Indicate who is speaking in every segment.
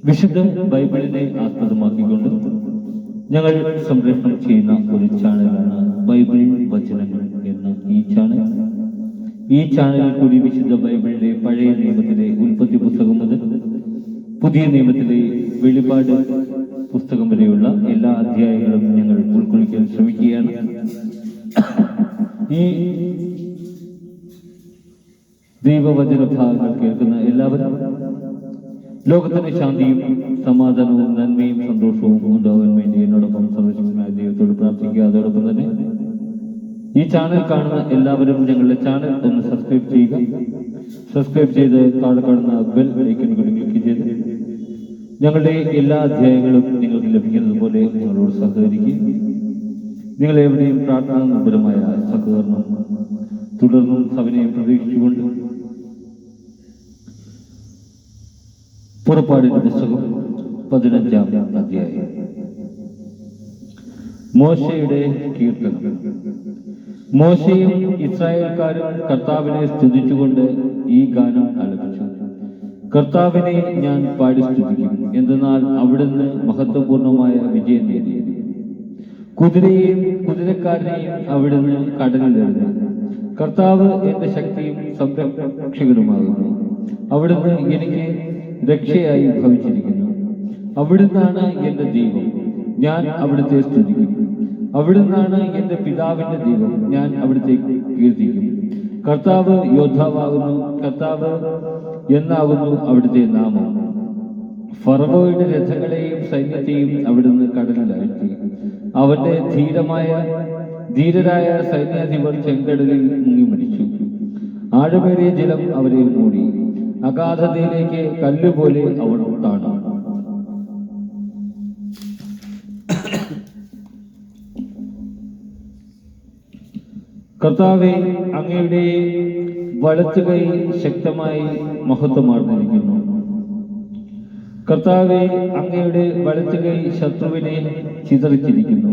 Speaker 1: വിശുദ്ധ ബൈബിളിനെ ആസ്പദമാക്കിക്കൊണ്ട് ഞങ്ങൾ സംപ്രേഷണം ചെയ്യുന്ന ഒരു ചാനലാണ് ബൈബിൾ വചനങ്ങൾ എന്ന ഈ ചാനലിൽ കൂടി വിശുദ്ധ ബൈബിളിലെ പഴയ നിയമത്തിലെ ഉൽപ്പത്തി പുസ്തകം മുതൽ പുതിയ നിയമത്തിലെ വെളിപാട് പുസ്തകം വരെയുള്ള എല്ലാ അധ്യായങ്ങളും ഞങ്ങൾ ഉൾക്കൊള്ളിക്കാൻ ശ്രമിക്കുകയാണ്. ഈ ദൈവവചന ഭാഗങ്ങൾ കേൾക്കുന്ന എല്ലാവരും ലോകത്തിന് ശാന്തിയും സമാധാനവും നന്മയും സന്തോഷവും ഉണ്ടാകാൻ വേണ്ടി എന്നോടൊപ്പം സന്ദർശിക്കുന്ന ദൈവത്തോട് പ്രാർത്ഥിക്കുക. അതോടൊപ്പം തന്നെ ഈ ചാനൽ കാണുന്ന എല്ലാവരും ഞങ്ങളുടെ ചാനൽ ഒന്ന് സബ്സ്ക്രൈബ് ചെയ്യുക. സബ്സ്ക്രൈബ് ചെയ്ത് താഴെ കാണുന്ന ബെൽ ഐക്കൺ കൂടി ക്ലിക്ക് ചെയ്ത് ഞങ്ങളുടെ എല്ലാ അധ്യായങ്ങളും നിങ്ങൾക്ക് ലഭിക്കുന്നത് പോലെ ഞങ്ങളോട് സഹകരിക്കുക. നിങ്ങൾ എവിടെയും പ്രാർത്ഥന നിർഭരമായ സഹകരണം തുടർന്നും സഭയെയും പ്രതീക്ഷിച്ചുകൊണ്ട് പുറപ്പാടിന്റെ പുസ്തകം 15-ാം അധ്യായം. മോശയുടെ കീർത്തനം. മോശയും ഇസ്രായേൽക്കാരും കർത്താവിനെ സ്തുതിച്ചുകൊണ്ട് ഈ ഗാനം ആലപിച്ചു. കർത്താവിനെ ഞാൻ പാടി സ്തുതിക്കും, എന്തെന്നാൽ അവിടുന്ന് മഹത്വപൂർണമായ വിജയം നേടി. കുതിരയെയും കുതിരക്കാരനെയും അവിടുന്ന് കടലിലെറിഞ്ഞു. കർത്താവ് എന്റെ ശക്തിയും സംരക്ഷകരുമാകുന്നു. അവിടുന്ന് എനിക്ക് രക്ഷയായി ഭവിച്ചിരിക്കുന്നു. അവിടുന്നാണ് എന്റെ ദൈവം, ഞാൻ അവിടുത്തെ സ്തുതിക്കും. അവിടുന്നാണ് എന്റെ പിതാവിന്റെ ദൈവം, ഞാൻ അവിടുത്തെ കീർത്തിക്കും. കർത്താവ് യോദ്ധാവാകുന്നു, കർത്താവ് എന്നാകുന്നു അവിടുത്തെ നാമം. ഫറവോയുടെ രഥങ്ങളെയും സൈന്യത്തെയും അവിടുന്ന് കടലിലാഴ്ത്തി. അവന്റെ ധീരരായ സൈന്യാധിപർ ചെങ്കടലിൽ മുങ്ങി മരിച്ചു. ആഴമേറിയ ജലം അവരെ മൂടി. അഗാധതയിലേക്ക് കല്ലുപോലെ അവർ താണു. കർത്താവേ, അങ്ങയുടെ വലത്തുകൈ ശക്തമായി മഹത്വമാർന്നിരിക്കുന്നു. കർത്താവേ, അങ്ങയുടെ വലത്തുകൈ ശത്രുവിനെ ചിതറിച്ചിരിക്കുന്നു.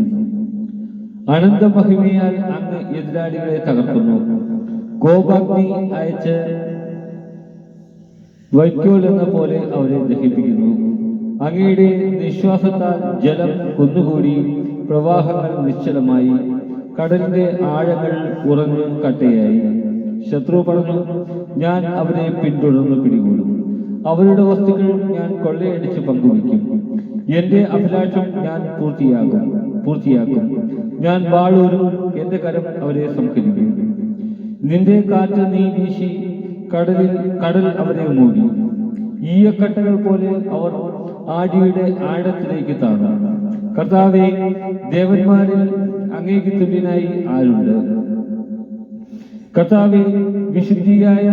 Speaker 1: അനന്തമഹിമയാൽ അങ്ങ് എതിരാളികളെ തകർക്കുന്നു. കോപാഗ്നി അയച്ച് വൈക്കോൽ എന്ന പോലെ അവരെ ദഹിപ്പിക്കുന്നു. അങ്ങയുടെ നിശ്വാസത്താൽ ജലം കുന്നുകൂടി, പ്രവാഹങ്ങൾ നിശ്ചലമായി, കടലിന്റെ ആഴങ്ങൾ ഉറഞ്ഞ് കട്ടയായി. ശത്രു പറഞ്ഞു, ഞാൻ അവരെ പിന്തുടർന്ന് പിടികൂടും. അവരുടെ വസ്തുക്കൾ ഞാൻ കൊള്ളയടിച്ച് പങ്കുവയ്ക്കും. എന്റെ അഭിലാഷം ഞാൻ പൂർത്തിയാക്കും. ഞാൻ വാളൂരും, എന്റെ കരം അവരെ സംഹരിക്കും. നിന്റെ കാറ്റ് നീ വീശി, കടൽ അവരെ മൂടി. ഈയക്കട്ടകൾ പോലെ അവർ ആഴിയുടെ ആഴത്തിലേക്ക് താണു. കർത്താവേ, ദേവന്മാരിൽ അങ്ങേക്ക് തുല്യനായി ആരുണ്ട്? കർത്താവേ, വിശുദ്ധിയായ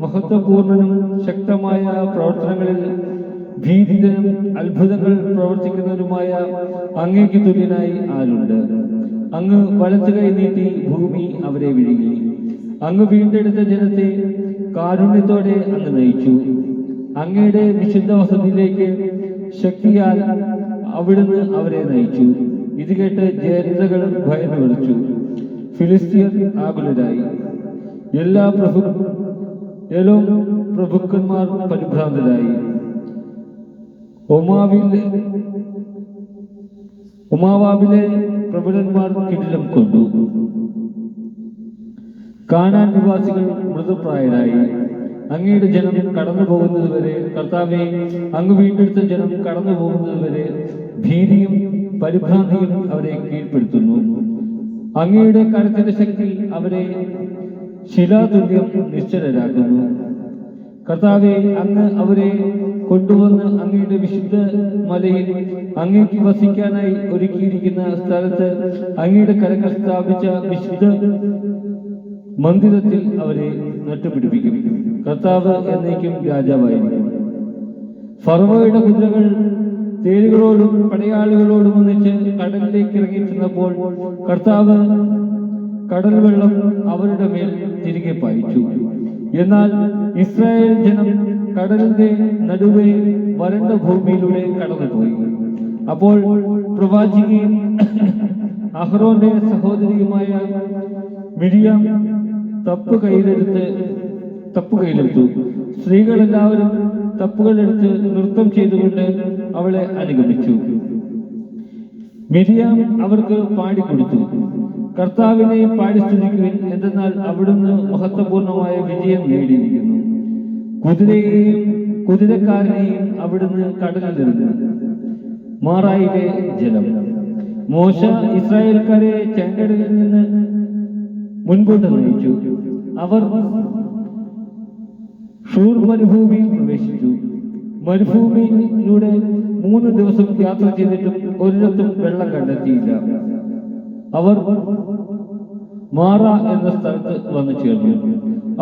Speaker 1: മഹത്വപൂർണനും ശക്തമായ പ്രവർത്തനങ്ങളിൽ ഭീതിതനും അത്ഭുതങ്ങൾ പ്രവർത്തിക്കുന്നവരുമായ അങ്ങേക്ക് തുല്യനായി ആരുണ്ട്? അങ്ങ് വലത്തുകൈ നീട്ടി ഭൂമി അവരെ വിഴുങ്ങി. അങ്ങ് വീണ്ടെടുത്ത ജനത്തെ കാരുണ്യത്തോടെ അങ്ങ് നയിച്ചു. അങ്ങയുടെ വിശുദ്ധ വസതിയിലേക്ക് ശക്തിയാൽ അവിടുന്ന് അവരെ നയിച്ചു. ഇത് കേട്ട് ജനതകൾ ഭയന്ന് വിളിച്ചു. ഫിലിസ്തീയർ ആകുലരായി. എല്ലാ പ്രഭുക്കന്മാർ പരിഭ്രാന്തരായി. ഒമാവാബിലെ പ്രബലന്മാർ കിടിലം കൊണ്ടു. കാനാൻ നിവാസികൾ മൃതപ്രായരായി. അങ്ങയുടെ ജനം കടന്നു പോകുന്നത് വരെ, കർത്താവെ, അങ്ങ് വീണ്ടെടുത്ത ജനം കടന്നു പോകുന്നത് വരെ ഭീതിയും പരിഭ്രാന്തിയും അവരെ കീഴ്പ്പെടുത്തുന്നു. അങ്ങയുടെ കരത്തിന്റെ ശക്തി അവരെ ശിലാതുല്യം നിശ്ചലരാക്കുന്നു. കർത്താവെ, അങ്ങ് അവരെ കൊണ്ടുവന്ന് അങ്ങയുടെ വിശുദ്ധ മലയിൽ അങ്ങേക്ക് വസിക്കാനായി ഒരുക്കിയിരിക്കുന്ന സ്ഥലത്ത് അങ്ങയുടെ കരങ്ങൾ സ്ഥാപിച്ച വിശുദ്ധ മന്ദിരത്തിൽ അവരെ നട്ടുപിടിപ്പിക്കും. കർത്താവ് എന്നേക്കും രാജാവായിരിക്കും. ഫറവോയുടെ കുതിരകൾ തേരുകളോടും പടയാളികളോടും ഒന്നിച്ച് കടലിലേക്ക് ഇറങ്ങി ചെന്നപ്പോൾ കർത്താവ് കടൽ വെള്ളം അവരുടെ മേൽ തിരികെ പായിച്ചു. എന്നാൽ ഇസ്രായേൽ ജനം കടലിന്റെ നടുവേ വരണ്ട ഭൂമിയിലൂടെ കടന്നുപോയി. അപ്പോൾ പ്രവാചികയും അഹ്റോന്റെ സഹോദരിയുമായ മിരിയാം തപ്പ് കയ്യിലെടുത്തു. സ്ത്രീകളെല്ലാവരും തപ്പുകളെടുത്ത് നൃത്തം ചെയ്തുകൊണ്ട് അവളെ അനുഗമിച്ചു. മിരിയാം അവർക്ക് പാടിക്കൊടുത്തു, കർത്താവിനെ പാടി സ്തുതിക്കുവിൻ, എന്തെന്നാൽ അവിടുന്ന് മഹത്വപൂർണമായ വിജയം നേടിയിരിക്കുന്നു. കുതിരയെയും കുതിരക്കാരനെയും അവിടുന്ന് കടലിലെറിഞ്ഞു. മാറായിലെ ജലം. മോശ ഇസ്രായേൽക്കാരെ ചെങ്കടലിൽ നിന്ന് മുൻപോട്ട് നയിച്ചു. അവർ ഷൂർ മരുഭൂമിയിൽ പ്രവേശിച്ചു. മരുഭൂമിയിലൂടെ 3 ദിവസം യാത്ര ചെയ്തിട്ടും ഒരിടത്തും വെള്ളം കണ്ടെത്തിയില്ല. അവർ മാറ എന്ന സ്ഥലത്ത് വന്നു ചേർന്നു.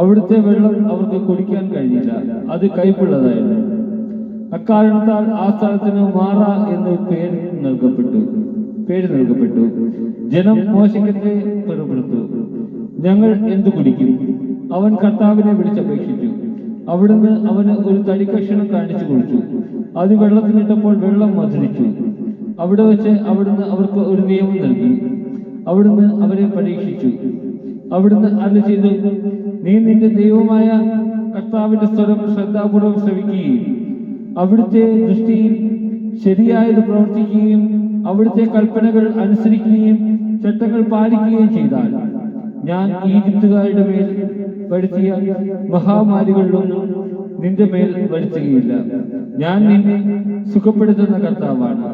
Speaker 1: അവിടുത്തെ വെള്ളം അവർക്ക് കുടിക്കാൻ കഴിഞ്ഞില്ല, അത് കയ്പുള്ളതായിരുന്നു. അക്കാരണത്താൽ ആ സ്ഥലത്തിന് മാറ എന്ന് പേര് നൽകപ്പെട്ടു. ജനം മോശയ്ക്കെതിരെ പിറുപിറുത്തു, ഞങ്ങൾ എന്തു കുടിക്കും? അവൻ കർത്താവിനെ വിളിച്ചപേക്ഷിച്ചു. അവിടുന്ന് അവന് ഒരു തടിക്കഷണം കാണിച്ചു കൊടുത്തു. അത് വെള്ളത്തിലിട്ടപ്പോൾ വെള്ളം മധുരിച്ചു. അവിടെ വെച്ച് അവിടുന്ന് അവർക്ക് ഒരു നിയമം നൽകി. അവിടുന്ന് അവരെ പരീക്ഷിച്ചു. അവിടുന്ന് അരുളി ചെയ്തു, നീ നിന്റെ ദൈവമായ കർത്താവിന്റെ സ്വരം ശ്രദ്ധാപൂർവം ശ്രവിക്കുകയും അവിടുത്തെ ദൃഷ്ടിയിൽ ശരിയായത് പ്രവർത്തിക്കുകയും അവിടുത്തെ കൽപ്പനകൾ അനുസരിക്കുകയും ചട്ടങ്ങൾ പാലിക്കുകയും ചെയ്താൽ ഞാൻ ഈജിപ്തുകാരുടെ മേൽ വരുത്തിയ മഹാമാരികളിലൊന്നും നിന്റെ മേൽ വരുത്തുകയില്ല. ഞാൻ നിന്നെ സുഖപ്പെടുത്തുന്ന കർത്താവാണ്.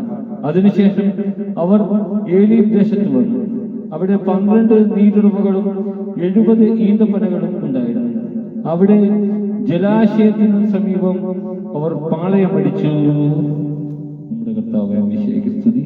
Speaker 1: അതിനുശേഷം അവർ ഏലീം ദേശത്ത് വന്നു. അവിടെ 12 നീരുറവുകളും 70 ഈന്തപ്പനകളും ഉണ്ടായിരുന്നു. അവിടെ ജലാശയത്തിന് സമീപം അവർ പാളയമടിച്ചു. നമ്മുടെ കർത്താവേ, അഭിഷേക സ്തുതി.